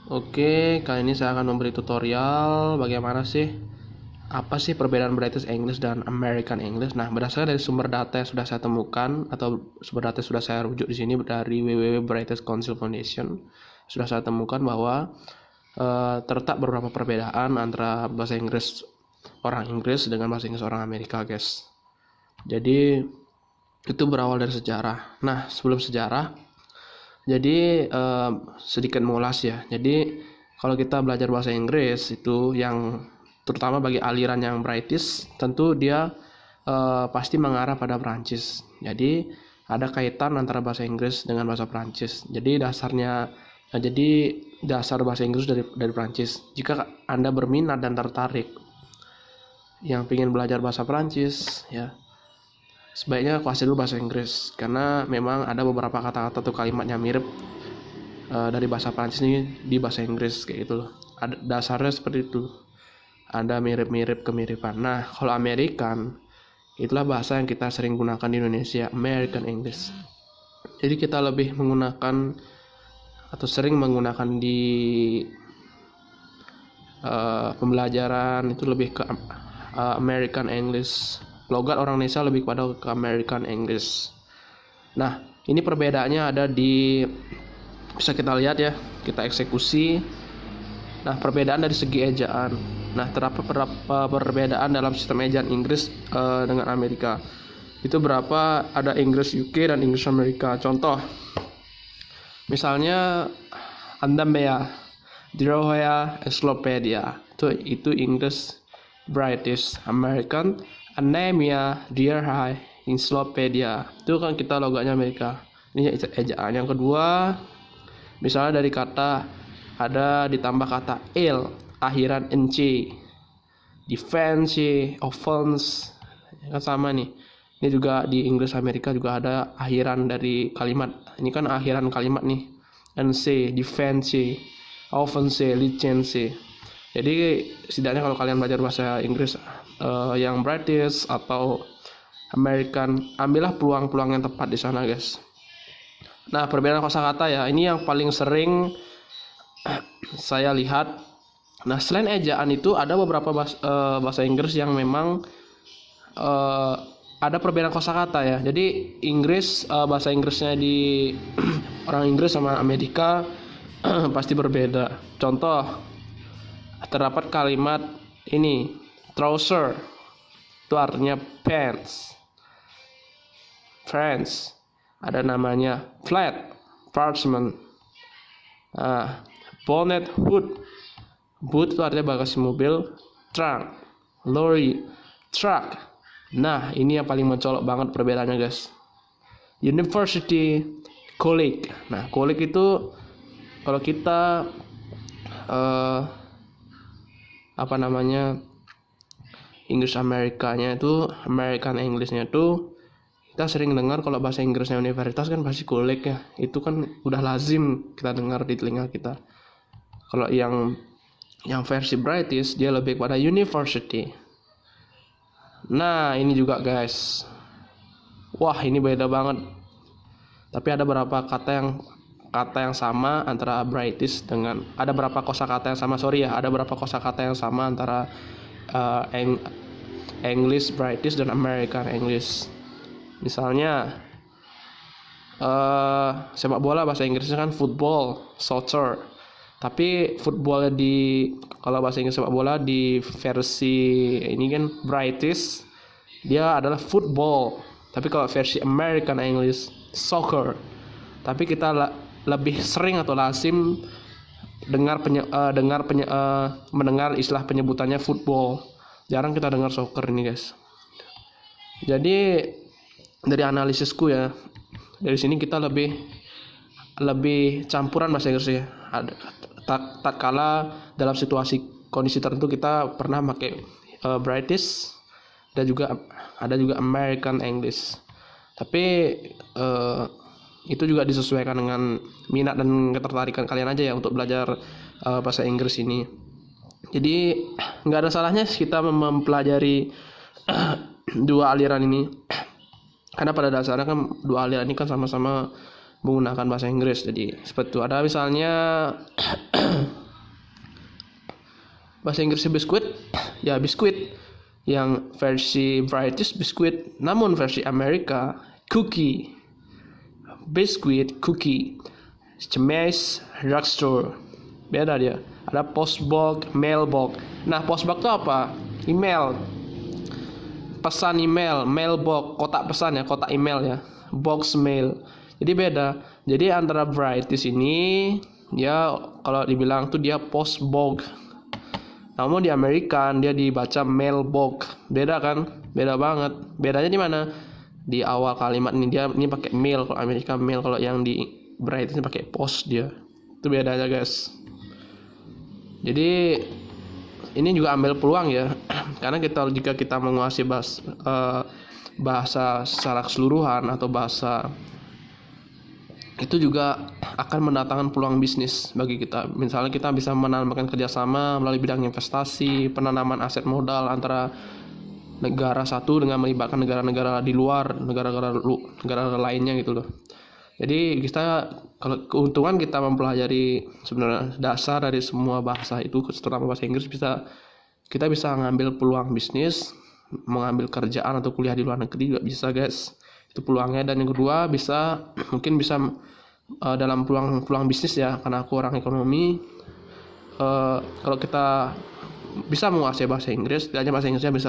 Oke, kali ini saya akan memberi tutorial bagaimana sih apa sih perbedaan British English dan American English. Nah, berdasarkan dari sumber data yang sudah saya temukan atau sumber data yang sudah saya rujuk di sini dari www British Council Foundation, sudah saya temukan bahwa terdapat beberapa perbedaan antara bahasa Inggris orang Inggris dengan bahasa Inggris orang Amerika, guys. Jadi itu berawal dari sejarah. Nah, sebelum sejarah, jadi sedikit mengulas ya. Jadi kalau kita belajar bahasa Inggris itu yang terutama bagi aliran yang British, tentu dia pasti mengarah pada Prancis. Jadi ada kaitan antara bahasa Inggris dengan bahasa Prancis. Jadi dasar bahasa Inggris dari Prancis. Jika Anda berminat dan tertarik yang ingin belajar bahasa Prancis, ya sebaiknya kuasai dulu bahasa Inggris, karena memang ada beberapa kata-kata atau kalimatnya mirip dari bahasa Prancis ini di bahasa Inggris kayak gitu loh. Ada dasarnya seperti itu. Ada mirip-mirip kemiripan. Nah, kalau American itulah bahasa yang kita sering gunakan di Indonesia, American English. Jadi kita lebih menggunakan atau sering menggunakan di pembelajaran itu lebih ke American English. Logat orang Indonesia lebih pada ke American English. Nah, ini perbedaannya ada di, bisa kita lihat ya, kita eksekusi. Nah, perbedaan dari segi ejaan. Nah, terdapat perbedaan dalam sistem ejaan Inggris dengan Amerika. Itu berapa? Ada Inggris UK dan Inggris Amerika. Contoh, misalnya Andambea, Dirohoya, Encyclopedia. Itu Inggris, British, American. Anemia, Dear High, Encyclopedia. Itu kan kita logatnya Amerika. Ini ejaan. Yang kedua, misalnya dari kata ada ditambah kata il, akhiran nc. Defense, offense, kan sama nih. Ini juga di Inggris Amerika juga ada akhiran dari kalimat. Ini kan akhiran kalimat nih. nc, defense, offense, license. Jadi setidaknya kalau kalian belajar bahasa Inggris yang British atau American, ambillah peluang-peluang yang tepat di sana, guys. Nah, perbedaan kosakata ya, ini yang paling sering saya lihat. Nah, selain ejaan itu ada beberapa bahasa Inggris yang memang ada perbedaan kosakata ya. Jadi Inggris, bahasa Inggrisnya di orang Inggris sama Amerika pasti berbeda. Contoh, terdapat kalimat ini trouser, itu artinya pants. Friends, ada namanya flat, parchment. Bonnet, hood, boot itu artinya bagasi mobil. Trunk, lorry, truck. Nah, ini yang paling mencolok banget perbedaannya, guys. University, college. Nah, college itu kalau kita Inggris Amerikanya itu, American Englishnya itu kita sering dengar kalau bahasa Inggrisnya universitas kan pasti college ya. Itu kan udah lazim kita dengar di telinga kita. Kalau yang versi British dia lebih pada university. Nah, ini juga, guys. Wah, ini beda banget. Tapi ada beberapa kata yang sama antara British dengan, ada berapa kosakata yang sama, ada berapa kosakata yang sama antara English British dan American English. Misalnya sepak bola bahasa Inggrisnya kan football, soccer. Tapi football kalau bahasa Inggris sepak bola di versi ini kan British dia adalah football. Tapi kalau versi American English soccer. Tapi kita lebih sering atau lazim mendengar istilah penyebutannya football. Jarang kita dengar soccer ini, guys. Jadi dari analisisku ya, dari sini kita lebih campuran bahasa Inggris ya. Tak kala dalam situasi kondisi tertentu kita pernah pakai British dan juga ada juga American English. Tapi itu juga disesuaikan dengan minat dan ketertarikan kalian aja ya untuk belajar bahasa Inggris ini. Jadi nggak ada salahnya kita mempelajari dua aliran ini, karena pada dasarnya kan dua aliran ini kan sama-sama menggunakan bahasa Inggris. Jadi seperti itu. Ada misalnya Bahasa Inggrisnya biskuit, ya biskuit. Yang versi British biskuit, namun versi Amerika cookie. Biskuit, cookie. Chemise, drugstore. Beda dia. Ada postbox, mailbox. Nah, postbox itu apa? Email. Pesan email, mailbox, kotak pesan ya, kotak email ya. Box mail. Jadi beda. Jadi antara British ini dia kalau dibilang tuh dia postbox. Namun di American dia dibaca mailbox. Beda kan? Beda banget. Bedanya di mana? Di awal kalimat ini dia ini pakai mail, kalau Amerika mail, kalau yang di British ini pakai post dia. Itu bedanya, guys. Jadi ini juga ambil peluang ya. Karena jika kita menguasai bahasa secara keseluruhan atau bahasa, itu juga akan mendatangkan peluang bisnis bagi kita. Misalnya kita bisa menambahkan kerjasama melalui bidang investasi, penanaman aset modal antara negara satu dengan melibatkan negara-negara di luar, negara lainnya gitu loh. Jadi kalau keuntungan kita mempelajari sebenarnya dasar dari semua bahasa itu, terutama bahasa Inggris, kita bisa ngambil peluang bisnis, mengambil kerjaan atau kuliah di luar negeri juga bisa, guys. Itu peluangnya. Dan yang kedua mungkin bisa dalam peluang bisnis ya, karena aku orang ekonomi, kalau kita bisa menguasai bahasa Inggris, setidaknya bahasa Inggrisnya bisa